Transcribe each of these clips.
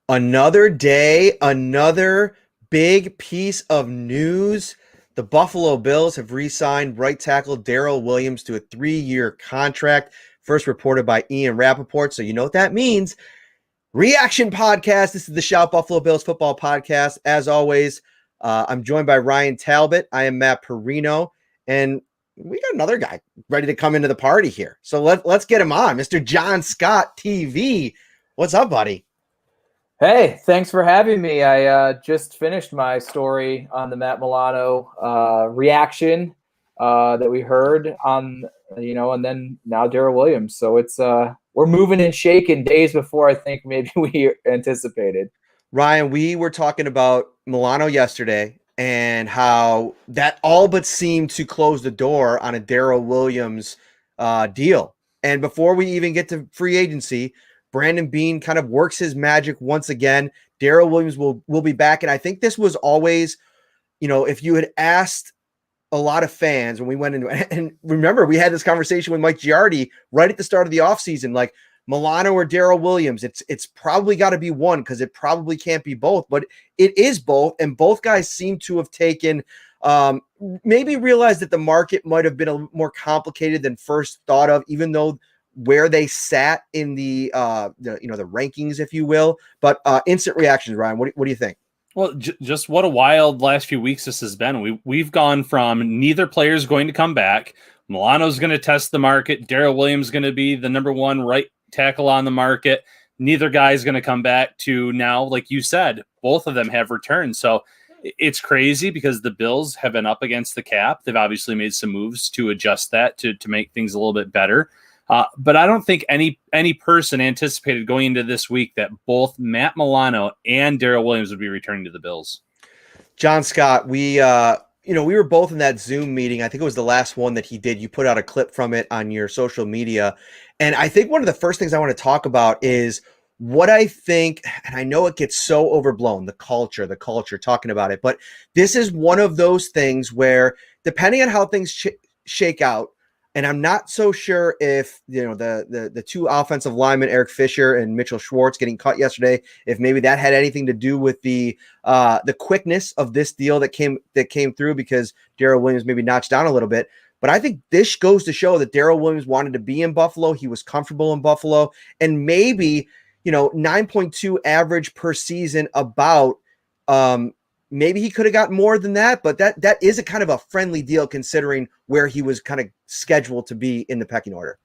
Another day, another big piece of news. The Buffalo Bills have re-signed right tackle Daryl Williams to a 3-year contract, first reported by Ian Rappaport. So you know what that means. Reaction podcast. This is the Shout Buffalo Bills football podcast. As always, I'm joined by Ryan Talbot. I am Matt Parrino, and we got another guy ready to come into the party here. So let's get him on. Mr. Jon Scott TV. What's up, buddy? Hey, thanks for having me. I just finished my story on the Matt Milano reaction that we heard on, and then now Daryl Williams. So it's we're moving and shaking days before I think maybe we anticipated. Ryan, we were talking about Milano yesterday and how that all but seemed to close the door on a Daryl Williams deal. And before we even get to free agency, Brandon Beane kind of works his magic once again. Daryl Williams will be back. And I think this was always, if you had asked a lot of fans when we went into it, and remember, we had this conversation with Mike Giardi right at the start of the offseason, like Milano or Daryl Williams, it's probably got to be one because it probably can't be both, but it is both. And both guys seem to have taken, maybe realized that the market might have been a little more complicated than first thought of, even though where they sat in the rankings, if you will. But instant reactions, Ryan, what do you think? Well, just what a wild last few weeks this has been. We've gone from neither player is going to come back. Milano's going to test the market. Daryl Williams is going to be the number one right tackle on the market. Neither guy is going to come back to now, like you said, both of them have returned. So it's crazy because the Bills have been up against the cap. They've obviously made some moves to adjust that to make things a little bit better. But I don't think any person anticipated going into this week that both Matt Milano and Daryl Williams would be returning to the Bills. Jon Scott, we were both in that Zoom meeting. I think it was the last one that he did. You put out a clip from it on your social media. And I think one of the first things I want to talk about is what I think, and I know it gets so overblown, the culture, talking about it. But this is one of those things where, depending on how things shake out, and I'm not so sure if, the two offensive linemen, Eric Fisher and Mitchell Schwartz, getting cut yesterday, if maybe that had anything to do with the quickness of this deal that came through because Daryl Williams maybe notched down a little bit. But I think this goes to show that Daryl Williams wanted to be in Buffalo. He was comfortable in Buffalo, and maybe, 9.2 average per season about, maybe he could have got more than that, but that is a kind of a friendly deal considering where he was kind of scheduled to be in the pecking order.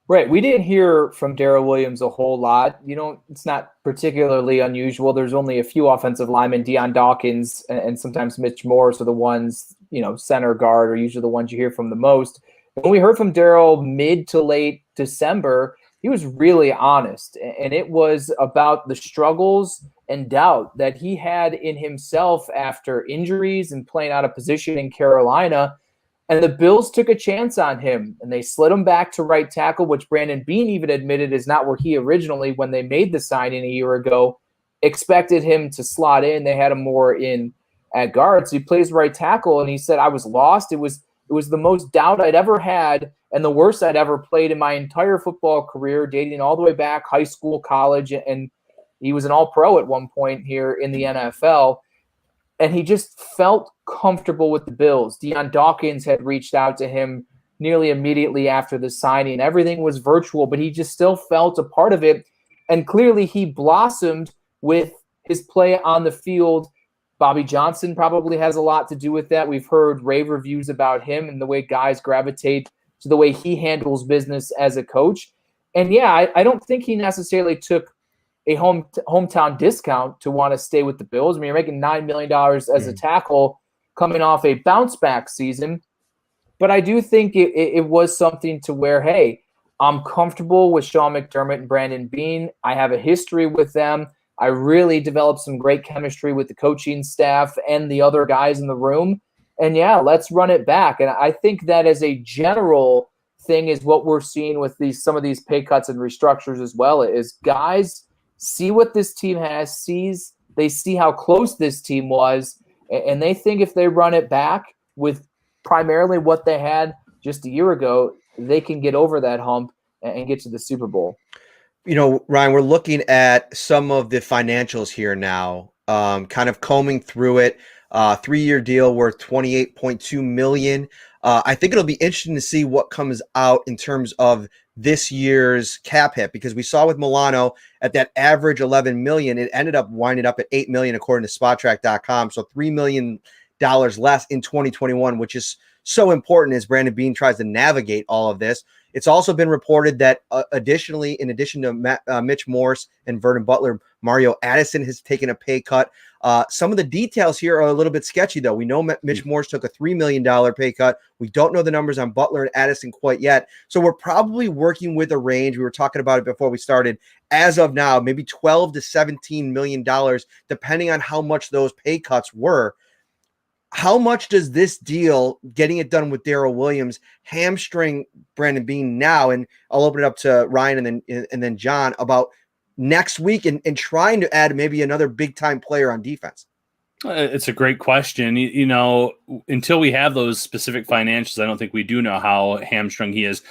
Right. We didn't hear from Daryl Williams a whole lot. It's not particularly unusual. There's only a few offensive linemen, Deion Dawkins and sometimes Mitch Morris are the ones, center guard are usually the ones you hear from the most. When we heard from Daryl mid to late December, he was really honest, and it was about the struggles and doubt that he had in himself after injuries and playing out of position in Carolina. And the Bills took a chance on him, and they slid him back to right tackle, which Brandon Beane even admitted is not where he originally, when they made the signing a year ago, expected him to slot in. They had him more in at guard. So he plays right tackle, and he said, I was lost. It was the most doubt I'd ever had and the worst I'd ever played in my entire football career, dating all the way back, high school, college, and he was an all-pro at one point here in the NFL. And he just felt comfortable with the Bills. Deion Dawkins had reached out to him nearly immediately after the signing. Everything was virtual, but he just still felt a part of it. And clearly he blossomed with his play on the field. Bobby Johnson probably has a lot to do with that. We've heard rave reviews about him and the way guys gravitate to the way he handles business as a coach. And yeah, I don't think he necessarily took a hometown discount to want to stay with the Bills. I mean, you're making $9 million as a tackle coming off a bounce back season. But I do think it was something to where, hey, I'm comfortable with Sean McDermott and Brandon Beane. I have a history with them. I really developed some great chemistry with the coaching staff and the other guys in the room. And yeah, let's run it back. And I think that as a general thing is what we're seeing with some of these pay cuts and restructures as well, is guys see what this team has, they see how close this team was, and they think if they run it back with primarily what they had just a year ago, they can get over that hump and get to the Super Bowl. Ryan, we're looking at some of the financials here now, kind of combing through it. 3-year deal worth $28.2 million. I think it'll be interesting to see what comes out in terms of this year's cap hit, because we saw with Milano at that average $11 million, it ended up winding up at $8 million according to SpotTrack.com. So $3 million less in 2021, which is so important as Brandon Beane tries to navigate all of this. It's also been reported that additionally, in addition to Mitch Morse and Vernon Butler, Mario Addison has taken a pay cut. Some of the details here are a little bit sketchy, though. We know Mitch Morse took a $3 million pay cut. We don't know the numbers on Butler and Addison quite yet. So we're probably working with a range. We were talking about it before we started. As of now, maybe $12 to $17 million, depending on how much those pay cuts were. How much does this deal, getting it done with Daryl Williams, hamstring Brandon Beane now? And I'll open it up to Ryan and then John about next week and trying to add maybe another big-time player on defense. It's a great question. Until we have those specific financials, I don't think we do know how hamstrung he is.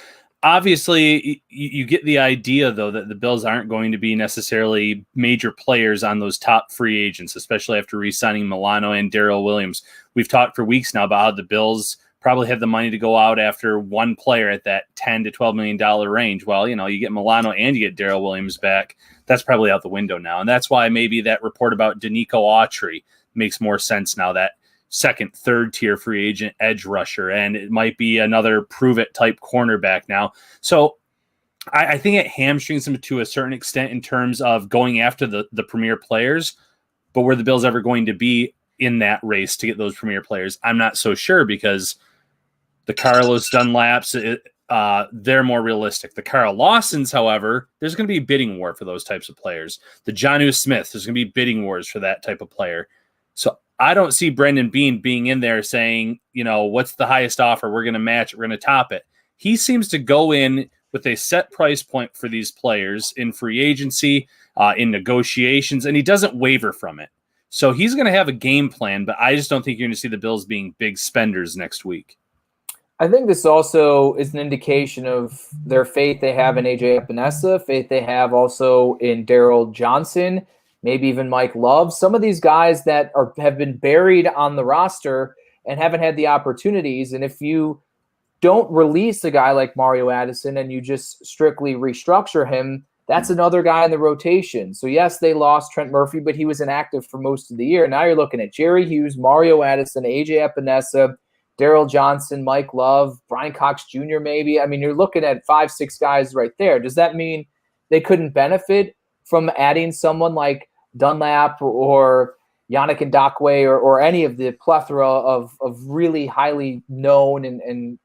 Obviously, you get the idea, though, that the Bills aren't going to be necessarily major players on those top free agents, especially after re-signing Milano and Daryl Williams. We've talked for weeks now about how the Bills probably have the money to go out after one player at that $10 to $12 million range. Well, you get Milano and you get Daryl Williams back. That's probably out the window now. And that's why maybe that report about Danico Autry makes more sense now, that second, third tier free agent edge rusher, and it might be another prove it type cornerback now. So I think it hamstrings him to a certain extent in terms of going after the premier players, but were the Bills ever going to be in that race to get those premier players? I'm not so sure, because the Carlos Dunlaps, they're more realistic. The Carl Lawsons, however, there's going to be a bidding war for those types of players. The Jonnu Smith, there's going to be bidding wars for that type of player. So I don't see Brandon Beane being in there saying, what's the highest offer? We're going to match it. We're going to top it. He seems to go in with a set price point for these players in free agency, in negotiations, and he doesn't waver from it. So he's going to have a game plan, but I just don't think you're going to see the Bills being big spenders next week. I think this also is an indication of their faith they have in AJ Epinesa, faith they have also in Daryl Johnson, maybe even Mike Love. Some of these guys that have been buried on the roster and haven't had the opportunities. And if you don't release a guy like Mario Addison and you just strictly restructure him, that's another guy in the rotation. So yes, they lost Trent Murphy, but he was inactive for most of the year. Now you're looking at Jerry Hughes, Mario Addison, AJ Epinesa, Daryl Johnson, Mike Love, Brian Cox Jr. maybe. I mean, you're looking at 5-6 guys right there. Does that mean they couldn't benefit from adding someone like Dunlap or Yannick Ngakoue or any of the plethora of really highly known and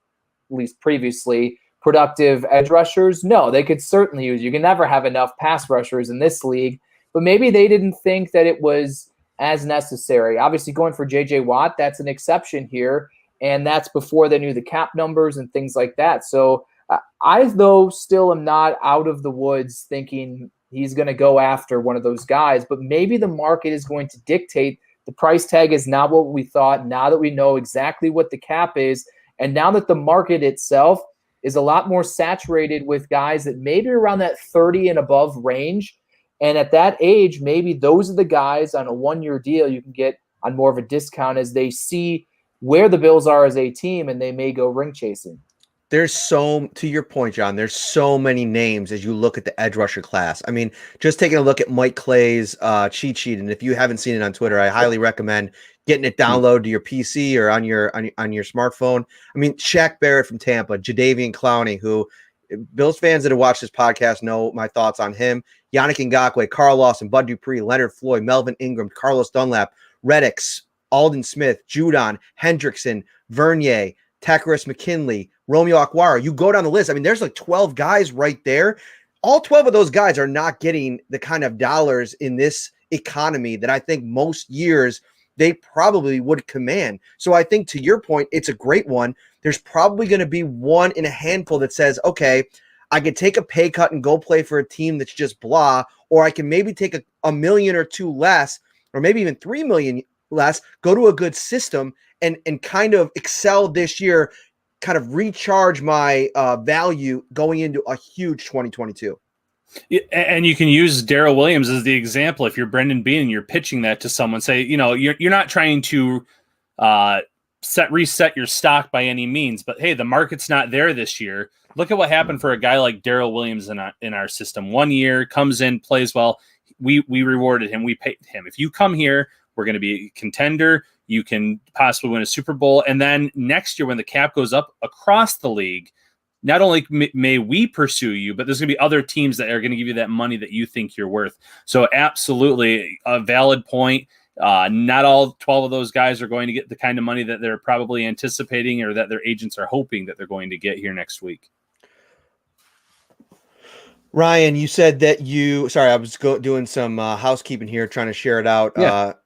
at least previously productive edge rushers? No, they could certainly use. You can never have enough pass rushers in this league, but maybe they didn't think that it was as necessary. Obviously, going for J.J. Watt, that's an exception here, and that's before they knew the cap numbers and things like that. So I, though, still am not out of the woods thinking he's going to go after one of those guys, but maybe the market is going to dictate the price tag is not what we thought, now that we know exactly what the cap is, and now that the market itself is a lot more saturated with guys that maybe around that 30 and above range. And at that age, maybe those are the guys on a one-year deal you can get on more of a discount as they see where the Bills are as a team and they may go ring chasing. To your point, John, there's so many names as you look at the edge rusher class. I mean, just taking a look at Mike Clay's cheat sheet, and if you haven't seen it on Twitter, I highly recommend getting it downloaded to your PC or on your smartphone. I mean, Shaq Barrett from Tampa, Jadeveon Clowney, who Bills fans that have watched this podcast know my thoughts on him. Yannick Ngakoue, Carl Lawson, Bud Dupree, Leonard Floyd, Melvin Ingram, Carlos Dunlap, Reddix, Alden Smith, Judon, Hendrickson, Vernier, Takaris McKinley, Romeo Akwara. You go down the list. I mean, there's like 12 guys right there. All 12 of those guys are not getting the kind of dollars in this economy that I think most years they probably would command. So I think, to your point, it's a great one. There's probably going to be one in a handful that says, okay, I could take a pay cut and go play for a team that's just blah, or I can maybe take a million or two less, or maybe even 3 million less, go to a good system and kind of excel this year, kind of recharge my value going into a huge 2022. And you can use Daryl Williams as the example. If you're Brandon Beane and you're pitching that to someone, say, you're not trying to reset your stock by any means, but hey, the market's not there this year. Look at what happened for a guy like Daryl Williams in our system. 1 year, comes in, plays well. We rewarded him. We paid him. If you come here, we're going to be a contender. You can possibly win a Super Bowl. And then next year, when the cap goes up across the league, not only may we pursue you, but there's going to be other teams that are going to give you that money that you think you're worth. So absolutely a valid point. Not all 12 of those guys are going to get the kind of money that they're probably anticipating or that their agents are hoping that they're going to get here next week. Ryan, you said that I was doing some housekeeping here, trying to share it out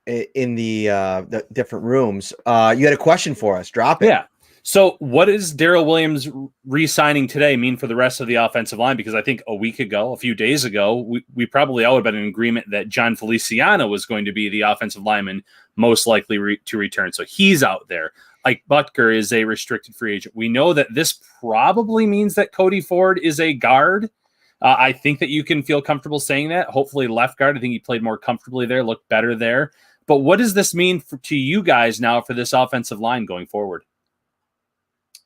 in the different rooms. You had a question for us. Drop it. Yeah. So what does Daryl Williams re-signing today mean for the rest of the offensive line? Because I think a few days ago, we probably all would have been in agreement that Jon Feliciano was going to be the offensive lineman most likely to return. So he's out there. Ike Butker is a restricted free agent. We know that this probably means that Cody Ford is a guard. I think that you can feel comfortable saying that. Hopefully left guard. I think he played more comfortably there, looked better there. But what does this mean to you guys now for this offensive line going forward?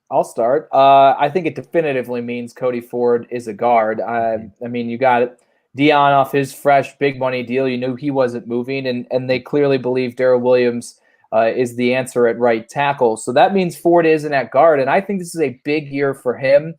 I'll start. I think it definitively means Cody Ford is a guard. I mean, you got Dion off his fresh big money deal. You knew he wasn't moving, and they clearly believe Daryl Williams is the answer at right tackle. So that means Ford isn't at guard, and I think this is a big year for him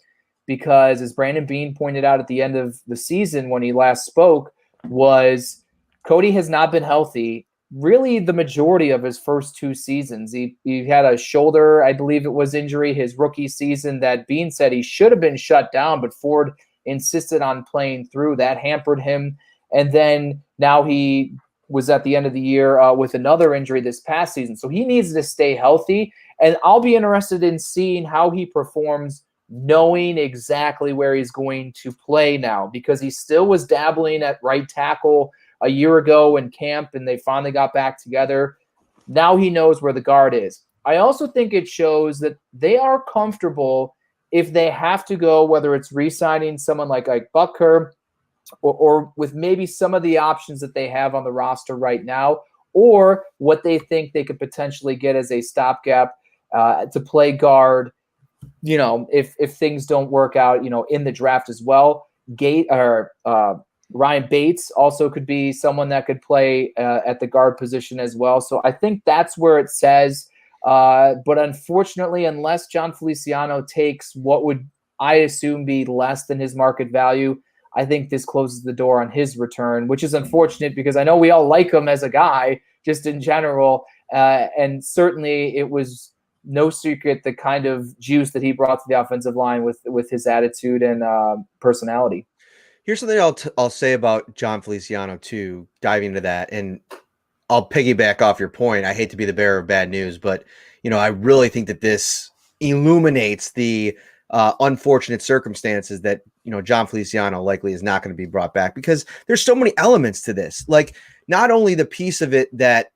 because, as Brandon Beane pointed out at the end of the season when he last spoke, was Cody has not been healthy really the majority of his first 2 seasons. He had a shoulder, I believe it was, injury his rookie season that Beane said he should have been shut down, but Ford insisted on playing through. That hampered him. And then now he was at the end of the year with another injury this past season. So he needs to stay healthy. And I'll be interested in seeing how he performs knowing exactly where he's going to play now, because he still was dabbling at right tackle a year ago in camp, and they finally got back together. Now he knows where the guard is. I also think it shows that they are comfortable if they have to go, whether it's re-signing someone like Ike Butker or with maybe some of the options that they have on the roster right now, or what they think they could potentially get as a stopgap to play guard, if things don't work out, in the draft as well. Ryan Bates also could be someone that could play at the guard position as well. So I think that's where it says. But unfortunately, unless Jon Feliciano takes what would, I assume, be less than his market value, I think this closes the door on his return, which is unfortunate because I know we all like him as a guy, just in general. And certainly it was no secret the kind of juice that he brought to the offensive line with his attitude and personality. Here's something I'll say about Jon Feliciano too, diving into that, and I'll piggyback off your point. I hate to be the bearer of bad news, but I really think that this illuminates the unfortunate circumstances that Jon Feliciano likely is not going to be brought back, because there's so many elements to this. Like, not only the piece of it that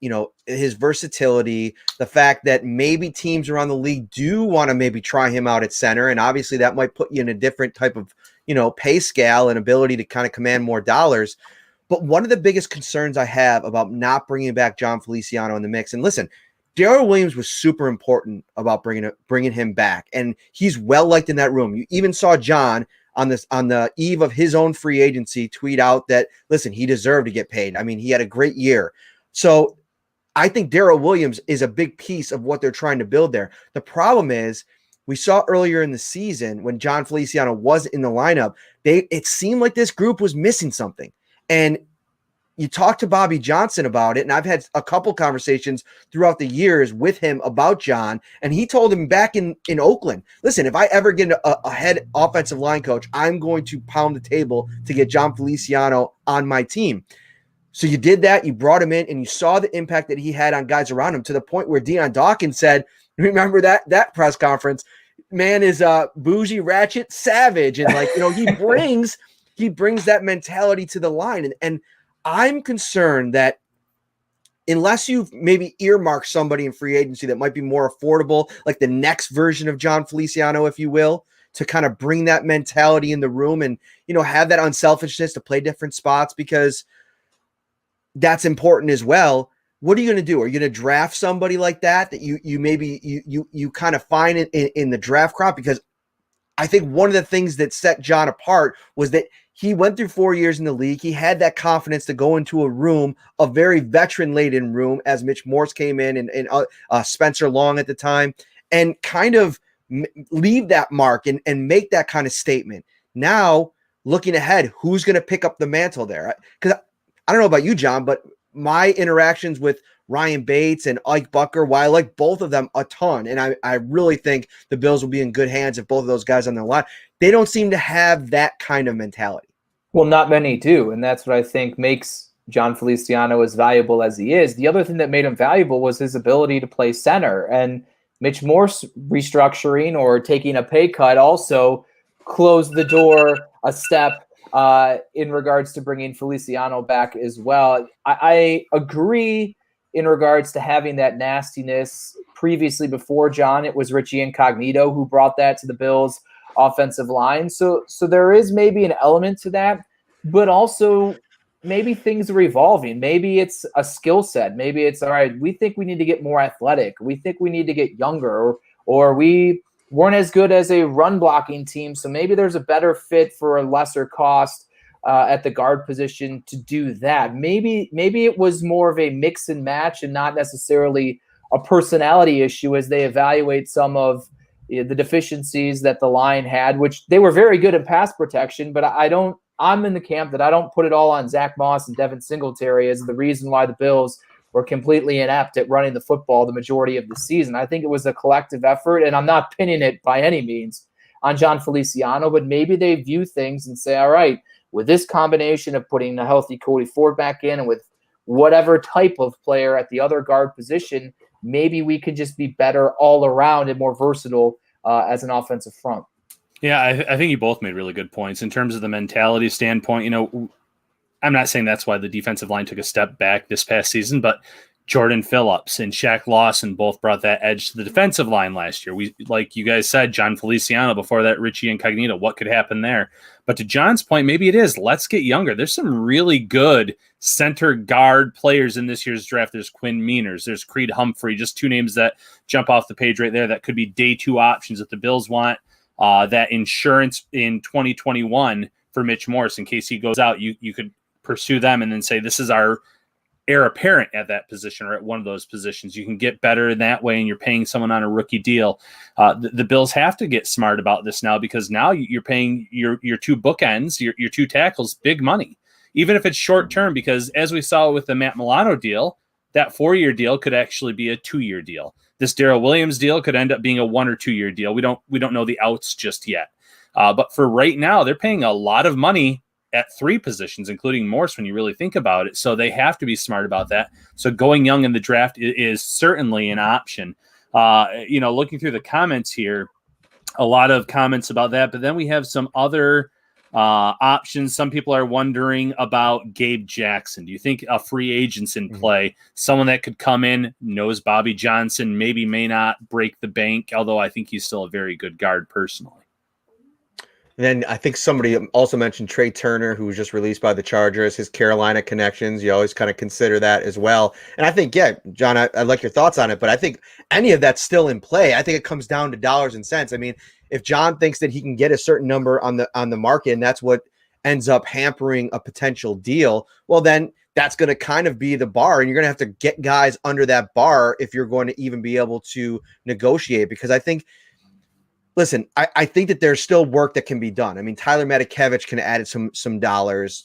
his versatility, the fact that maybe teams around the league do want to maybe try him out at center, and obviously that might put you in a different type of pay scale and ability to kind of command more dollars. But one of the biggest concerns I have about not bringing back Jon Feliciano in the mix, and listen, Daryl Williams was super important about bringing him back, and he's well liked in that room. You even saw John on the eve of his own free agency tweet out that, listen, he deserved to get paid. I mean, he had a great year. So I think Daryl Williams is a big piece of what they're trying to build there. The problem is, we saw earlier in the season when Jon Feliciano was in the lineup, it seemed like this group was missing something. And you talked to Bobby Johnson about it, and I've had a couple conversations throughout the years with him about John, and he told him back in Oakland, listen, if I ever get a head offensive line coach, I'm going to pound the table to get Jon Feliciano on my team. So you did that, you brought him in, and you saw the impact that he had on guys around him, to the point where Dion Dawkins said, remember that press conference, man is bougie, ratchet, savage. And he brings that mentality to the line. And I'm concerned that unless you've maybe earmarked somebody in free agency that might be more affordable, like the next version of Jon Feliciano, if you will, to kind of bring that mentality in the room and, have that unselfishness to play different spots, because that's important as well. What are you going to do? Are you going to draft somebody like that you maybe you kind of find in the draft crop? Because I think one of the things that set Jon apart was that he went through 4 years in the league. He had that confidence to go into a room, a very veteran-laden room, as Mitch Morse came in and Spencer Long at the time, and kind of leave that mark and make that kind of statement. Now, looking ahead, who's going to pick up the mantle there? Because I don't know about you, Jon, but my interactions with Ryan Bates and Ike Bucker, while I like both of them a ton, and I really think the Bills will be in good hands if both of those guys on the line, they don't seem to have that kind of mentality. Well, not many do, and that's what I think makes Jon Feliciano as valuable as he is. The other thing that made him valuable was his ability to play center, and Mitch Morse restructuring or taking a pay cut also closed the door a step in regards to bringing Feliciano back as well. I agree in regards to having that nastiness. Previously, before Jon, it was Richie Incognito who brought that to the Bills' offensive line. So there is maybe an element to that, but also maybe things are evolving. Maybe it's a skill set. Maybe it's, all right, we think we need to get more athletic. We think we need to get younger, or we weren't as good as a run blocking team. So maybe there's a better fit for a lesser cost at the guard position to do that. Maybe it was more of a mix and match and not necessarily a personality issue as they evaluate some of the deficiencies that the line had, which they were very good at pass protection, but I'm in the camp that I don't put it all on Zach Moss and Devin Singletary as the reason why the Bills were completely inept at running the football the majority of the season. I think it was a collective effort, and I'm not pinning it by any means on Jon Feliciano, but maybe they view things and say, all right, with this combination of putting a healthy Cody Ford back in and with whatever type of player at the other guard position, maybe we could just be better all around and more versatile as an offensive front. Yeah, I think you both made really good points in terms of the mentality standpoint. I'm not saying that's why the defensive line took a step back this past season, but Jordan Phillips and Shaq Lawson both brought that edge to the defensive line last year. We, like you guys said, Jon Feliciano, before that, Richie Incognito, what could happen there? But to Jon's point, maybe it is, let's get younger. There's some really good center guard players in this year's draft. There's Quinn Meaners, there's Creed Humphrey, just two names that jump off the page right there that could be day two options if the Bills want that insurance in 2021 for Mitch Morse in case he goes out. You could pursue them and then say, this is our heir apparent at that position or at one of those positions. You can get better in that way, and you're paying someone on a rookie deal. The Bills have to get smart about this now, because now you're paying your two bookends, your two tackles, big money, even if it's short term, because as we saw with the Matt Milano deal, that 4-year deal could actually be a 2-year deal. This Daryl Williams deal could end up being a 1 or 2 year deal. We don't know the outs just yet. But for right now, they're paying a lot of money at 3 positions, including Morse, when you really think about it. So they have to be smart about that. So going young in the draft is certainly an option. Looking through the comments here, a lot of comments about that, but then we have some other options. Some people are wondering about Gabe Jackson. Do you think a free agent's in play? Someone that could come in, knows Bobby Johnson, maybe may not break the bank, although I think he's still a very good guard personally. And then I think somebody also mentioned Trey Turner, who was just released by the Chargers, his Carolina connections. You always kind of consider that as well. And I think, yeah, Jon, I like your thoughts on it, but I think any of that's still in play. I think it comes down to dollars and cents. I mean, if Jon thinks that he can get a certain number on the market, and that's what ends up hampering a potential deal, well, then that's going to kind of be the bar, and you're going to have to get guys under that bar if you're going to even be able to negotiate. Because I think, listen, I think that there's still work that can be done. I mean, Tyler Matakevich can add some dollars.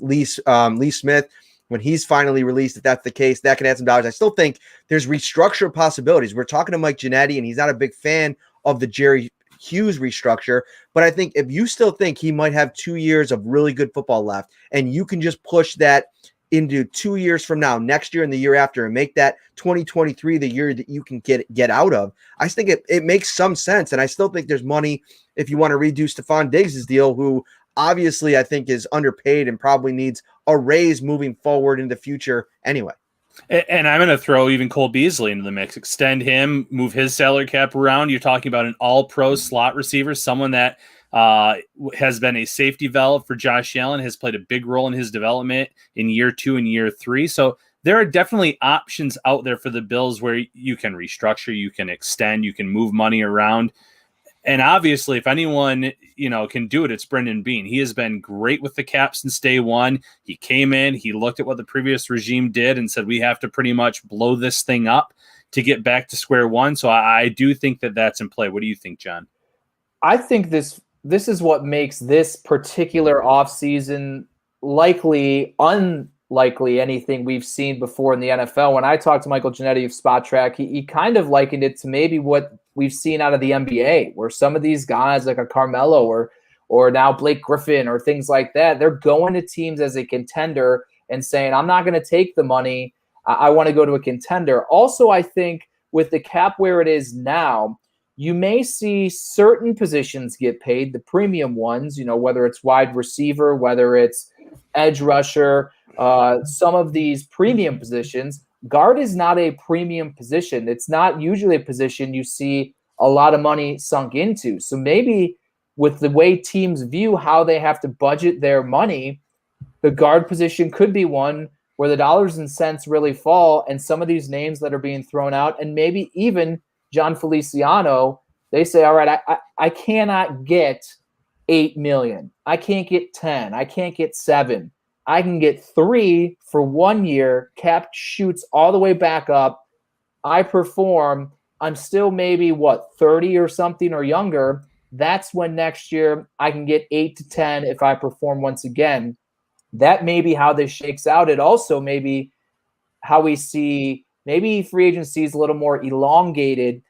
Lee Smith, when he's finally released, if that's the case, that can add some dollars. I still think there's restructure possibilities. We're talking to Mike Ginnetti, and he's not a big fan of the Jerry Hughes restructure, but I think if you still think he might have 2 years of really good football left, and you can just push that into 2 years from now, next year and the year after, and make that 2023 the year that you can get out of, I think it makes some sense. And I still think there's money if you want to redo Stephon Diggs' deal, who obviously I think is underpaid and probably needs a raise moving forward in the future anyway. And I'm going to throw even Cole Beasley into the mix, extend him, move his salary cap around. You're talking about an all-pro slot receiver, someone that has been a safety valve for Josh Allen, has played a big role in his development in year 2 and year 3. So there are definitely options out there for the Bills where you can restructure, you can extend, you can move money around. And obviously, if anyone, can do it, it's Brandon Beane. He has been great with the cap since day one. He came in, he looked at what the previous regime did and said, we have to pretty much blow this thing up to get back to square one. So I do think that that's in play. What do you think, John? I think this is what makes this particular offseason likely unlikely anything we've seen before in the NFL. When I talked to Michael Giannetti of Spot Track, he kind of likened it to maybe what we've seen out of the NBA, where some of these guys like a Carmelo or now Blake Griffin or things like that, they're going to teams as a contender and saying, I'm not going to take the money. I want to go to a contender. Also, I think with the cap where it is now, you may see certain positions get paid, the premium ones, whether it's wide receiver, whether it's edge rusher, some of these premium positions. Guard is not a premium position. It's not usually a position you see a lot of money sunk into. So maybe with the way teams view how they have to budget their money, the guard position could be one where the dollars and cents really fall, and some of these names that are being thrown out, and maybe even John Feliciano, they say, all right, I cannot get $8 million. I can't get 10. I can't get 7. I can get 3 for 1 year. Cap shoots all the way back up. I perform. I'm still maybe 30 or something or younger. That's when next year I can get 8 to 10 if I perform once again. That may be how this shakes out. It also may be how we see maybe free agency is a little more elongated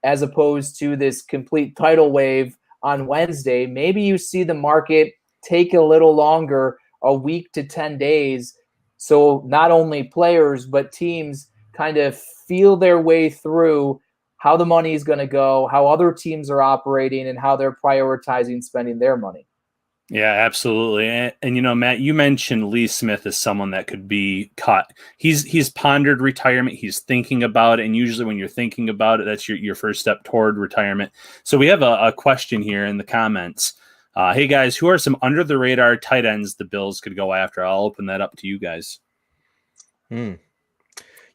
as opposed to this complete tidal wave on Wednesday. Maybe you see the market take a little longer, a week to 10 days. So not only players, but teams kind of feel their way through how the money is going to go, how other teams are operating, and how they're prioritizing spending their money. Yeah, absolutely. And Matt, you mentioned Lee Smith as someone that could be cut. He's pondered retirement. He's thinking about it. And usually when you're thinking about it, that's your first step toward retirement. So we have a question here in the comments. Hey guys, who are some under the radar tight ends the Bills could go after? I'll open that up to you guys. I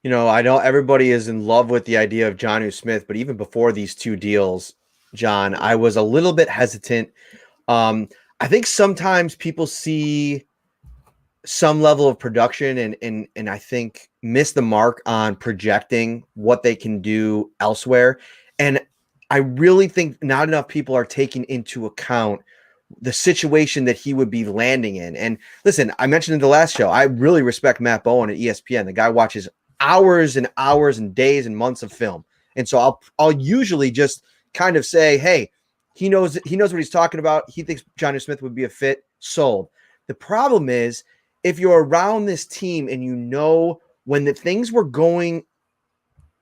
know everybody is in love with the idea of Jonnu Smith, but even before these 2 deals, John, I was a little bit hesitant. I think sometimes people see some level of production and I think miss the mark on projecting what they can do elsewhere. And I really think not enough people are taking into account the situation that he would be landing in. And listen, I mentioned in the last show, I really respect Matt Bowen at ESPN. The guy watches hours and hours and days and months of film. And so I'll usually just kind of say, hey, he knows what he's talking about. He thinks Jonnu Smith would be a fit. Sold. The problem is if you're around this team and when the things were going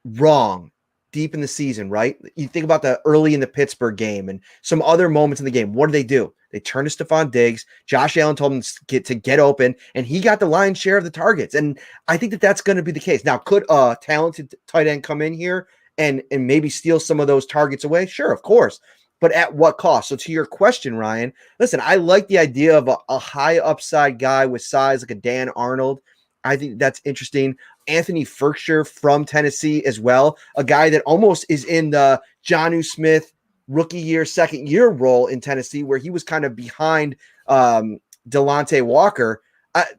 wrong deep in the season, right? You think about the early in the Pittsburgh game and some other moments in the game. What do? They turned to Stephon Diggs. Josh Allen told him to get open, and he got the lion's share of the targets. And I think that's going to be the case. Now, could a talented tight end come in here and maybe steal some of those targets away? Sure, of course. But at what cost? So to your question, Ryan, listen, I like the idea of a high upside guy with size like a Dan Arnold. I think that's interesting. Anthony Ferkshire from Tennessee as well, a guy that almost is in the Jonnu Smith rookie year, second year role in Tennessee, where he was kind of behind Delonte Walker.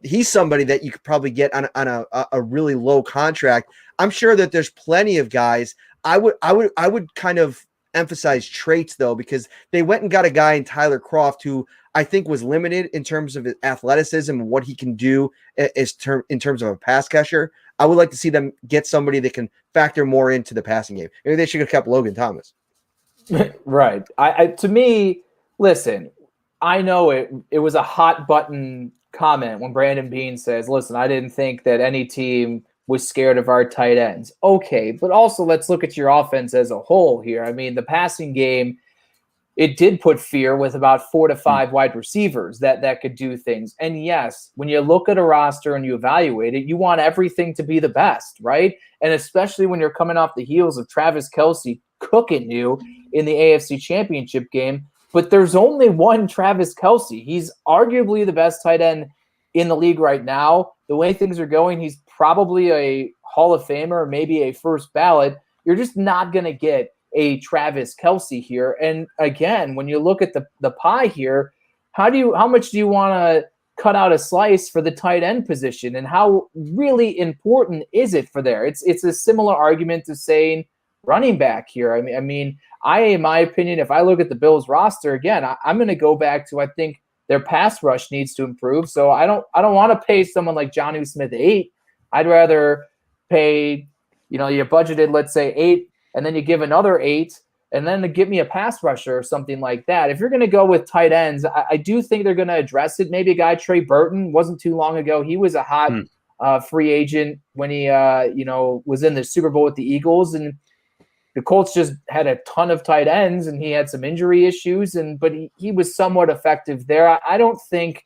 He's somebody that you could probably get on a really low contract. I'm sure that there's plenty of guys. I would kind of emphasize traits though, because they went and got a guy in Tyler Kroft who I think was limited in terms of his athleticism and what he can do in terms of a pass catcher. I would like to see them get somebody that can factor more into the passing game. Maybe they should have kept Logan Thomas. Right. To me, listen, I know it was a hot button comment when Brandon Beane says, listen, I didn't think that any team was scared of our tight ends. Okay, but also let's look at your offense as a whole here. I mean, the passing game, it did put fear with about 4 to 5 wide receivers that could do things. And yes, when you look at a roster and you evaluate it, you want everything to be the best, right? And especially when you're coming off the heels of Travis Kelce cooking you in the AFC Championship game. But there's only one Travis Kelce. He's arguably the best tight end in the league right now. The way things are going, he's probably a Hall of Famer, maybe a first ballot. You're just not going to get a Travis Kelce here. And again, when you look at the pie here, how much do you want to cut out a slice for the tight end position, and how really important is it for there? It's a similar argument to saying running back here. I mean, in my opinion, if I look at the Bills roster again, I'm going to go back to, I think their pass rush needs to improve. So I don't want to pay someone like Jonnu Smith 8. I'd rather pay, you budgeted, let's say 8, and then you give another 8, and then to give me a pass rusher or something like that. If you're going to go with tight ends, I do think they're going to address it. Maybe a guy, Trey Burton, wasn't too long ago. He was a hot free agent when he, was in the Super Bowl with the Eagles, and the Colts just had a ton of tight ends, and he had some injury issues, but he was somewhat effective there. I don't think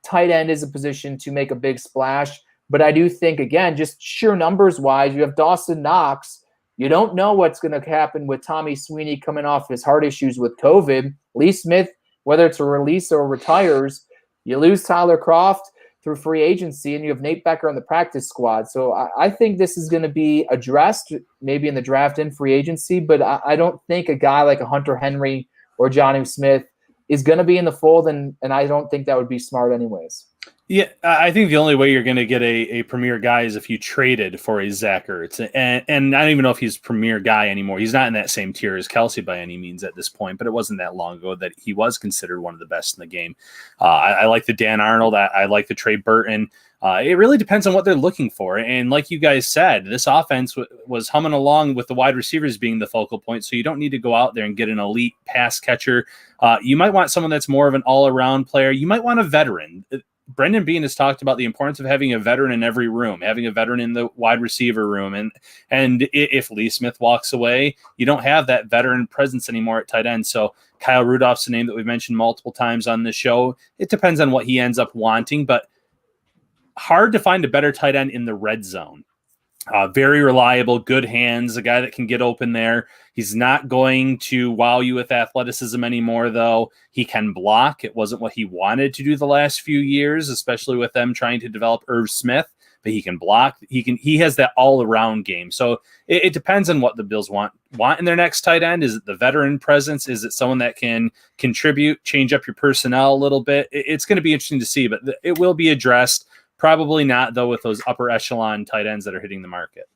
tight end is a position to make a big splash, but I do think, again, just sheer numbers-wise, you have Dawson Knox. You don't know what's going to happen with Tommy Sweeney coming off his heart issues with COVID. Lee Smith, whether it's a release or retires, you lose Tyler Kroft through free agency, and you have Nate Becker on the practice squad. So I think this is going to be addressed maybe in the draft and free agency, but I don't think a guy like a Hunter Henry or Jonnu Smith is going to be in the fold, and I don't think that would be smart anyways. Yeah, I think the only way you're going to get a premier guy is if you traded for a Zach Ertz. And I don't even know if he's premier guy anymore. He's not in that same tier as Kelce by any means at this point, but it wasn't that long ago that he was considered one of the best in the game. I like the Dan Arnold. I like the Trey Burton. It really depends on what they're looking for. And like you guys said, this offense was humming along with the wide receivers being the focal point, so you don't need to go out there and get an elite pass catcher. You might want someone that's more of an all-around player. You might want a veteran. Brandon Beane has talked about the importance of having a veteran in every room, having a veteran in the wide receiver room. And if Lee Smith walks away, you don't have that veteran presence anymore at tight end. So Kyle Rudolph's a name that we've mentioned multiple times on this show. It depends on what he ends up wanting, but hard to find a better tight end in the red zone. Very reliable, good hands, a guy that can get open there. He's not going to wow you with athleticism anymore, though. He can block. It wasn't what he wanted to do the last few years, especially with them trying to develop Irv Smith, but he can block. He has that all-around game. So it depends on what the Bills want in their next tight end. Is it the veteran presence? Is it someone that can contribute, change up your personnel a little bit? It's going to be interesting to see, but it will be addressed. Probably not, though, with those upper echelon tight ends that are hitting the market.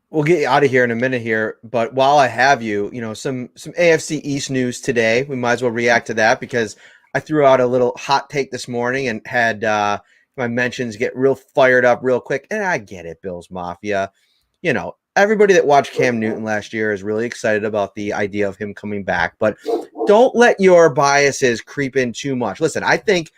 We'll get you out of here in a minute here, but while I have you, some AFC East news today. We might as well react to that because I threw out a little hot take this morning and had my mentions get real fired up real quick. And I get it, Bills Mafia. Everybody that watched Cam Newton last year is really excited about the idea of him coming back, but don't let your biases creep in too much. Listen, I think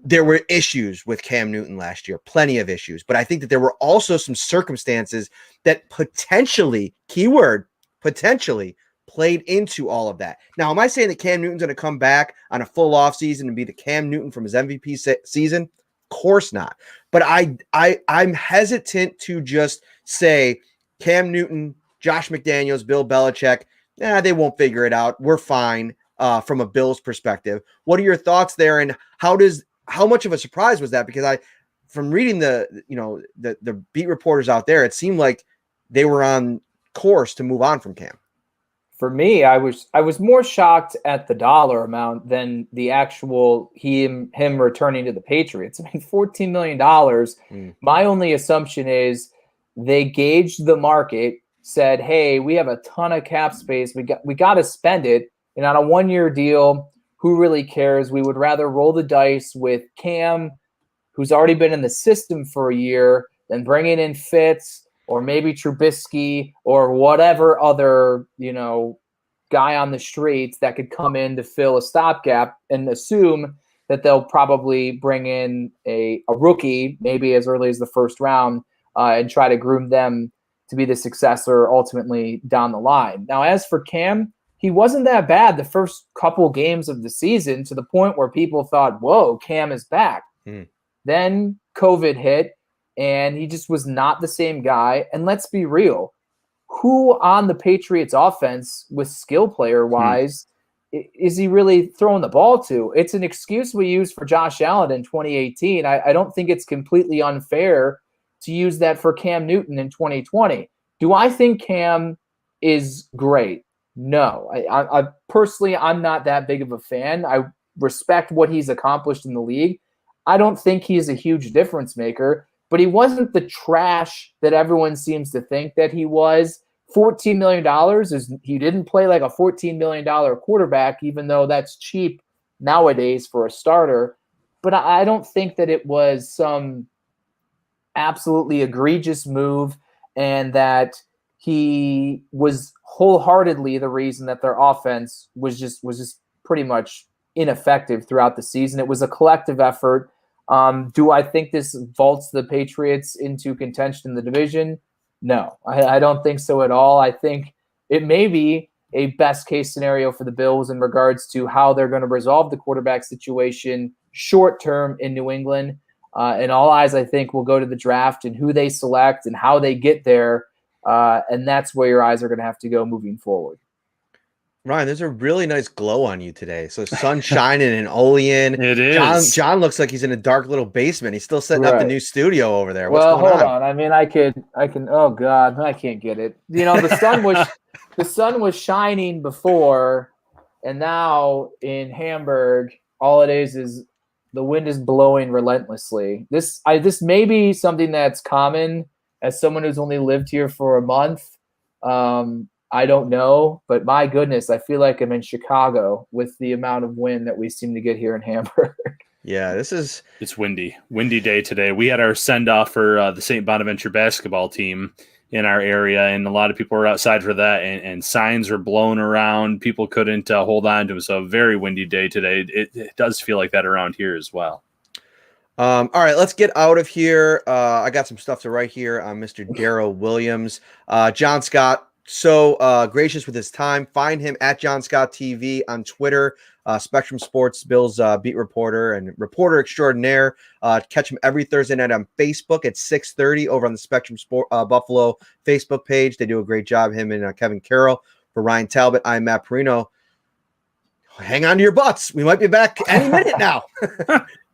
there were issues with Cam Newton last year, plenty of issues, but I think that there were also some circumstances that potentially, keyword, potentially played into all of that. Now, am I saying that Cam Newton's going to come back on a full offseason and be the Cam Newton from his MVP season? Of course not. But I'm hesitant to just say Cam Newton, Josh McDaniels, Bill Belichick, they won't figure it out. We're fine from a Bills perspective. What are your thoughts there, and how much of a surprise was that? Because from reading the beat reporters out there, it seemed like they were on course to move on from Cam. For me, I was more shocked at the dollar amount than the actual him returning to the Patriots. I mean, $14 million. My only assumption is they gauged the market, said, "Hey, we have a ton of cap space. We got to spend it, and on a 1-year deal, who really cares? We would rather roll the dice with Cam, who's already been in the system for a year, than bringing in Fitz or maybe Trubisky or whatever other, guy on the streets that could come in to fill a stopgap, and assume that they'll probably bring in a rookie, maybe as early as the first round, and try to groom them to be the successor ultimately down the line. Now, as for Cam, he wasn't that bad the first couple games of the season, to the point where people thought, whoa, Cam is back. Then COVID hit, and he just was not the same guy. And let's be real, who on the Patriots offense with skill player wise is he really throwing the ball to? It's an excuse we used for Josh Allen in 2018. I don't think it's completely unfair to use that for Cam Newton in 2020. Do I think Cam is great? No. I personally, I'm not that big of a fan. I respect what he's accomplished in the league. I don't think he's a huge difference maker, but he wasn't the trash that everyone seems to think that he was. $14 million is, he didn't play like a $14 million quarterback, even though that's cheap nowadays for a starter. But I don't think that it was some absolutely egregious move, and that he was wholeheartedly the reason that their offense was just pretty much ineffective throughout the season. It was a collective effort. Do I think this vaults the Patriots into contention in the division? No, I don't think so at all. I think it may be a best case scenario for the Bills in regards to how they're going to resolve the quarterback situation short term in New England. And all eyes, I think, will go to the draft and who they select and how they get there. And that's where your eyes are going to have to go moving forward. Ryan, there's a really nice glow on you today. So sun shining and Olean. It is. John looks like he's in a dark little basement. He's still setting up the new studio over there. What's well, going hold on. I mean, I can. Oh God, I can't get it. You know, the sun was shining before, and now in Hamburg, all it is the wind is blowing relentlessly. This may be something that's common as someone who's only lived here for a month. I don't know, but my goodness, I feel like I'm in Chicago with the amount of wind that we seem to get here in Hamburg. Yeah, it's windy day today. We had our send off for the St. Bonaventure basketball team in our area, and a lot of people were outside for that, and signs were blown around. People couldn't hold on to them. So a very windy day today. It does feel like that around here as well. All right, let's get out of here. I got some stuff to write here on Mr. Daryl Williams. Jon Scott, so gracious with his time. Find him at Jon Scott TV on Twitter. Spectrum Sports, Bills beat reporter and reporter extraordinaire. Catch him every Thursday night on Facebook at 6:30 over on the Spectrum Sport Buffalo Facebook page. They do a great job, him and Kevin Carroll. For Ryan Talbot, I'm Matt Parrino. Hang on to your butts. We might be back any minute now.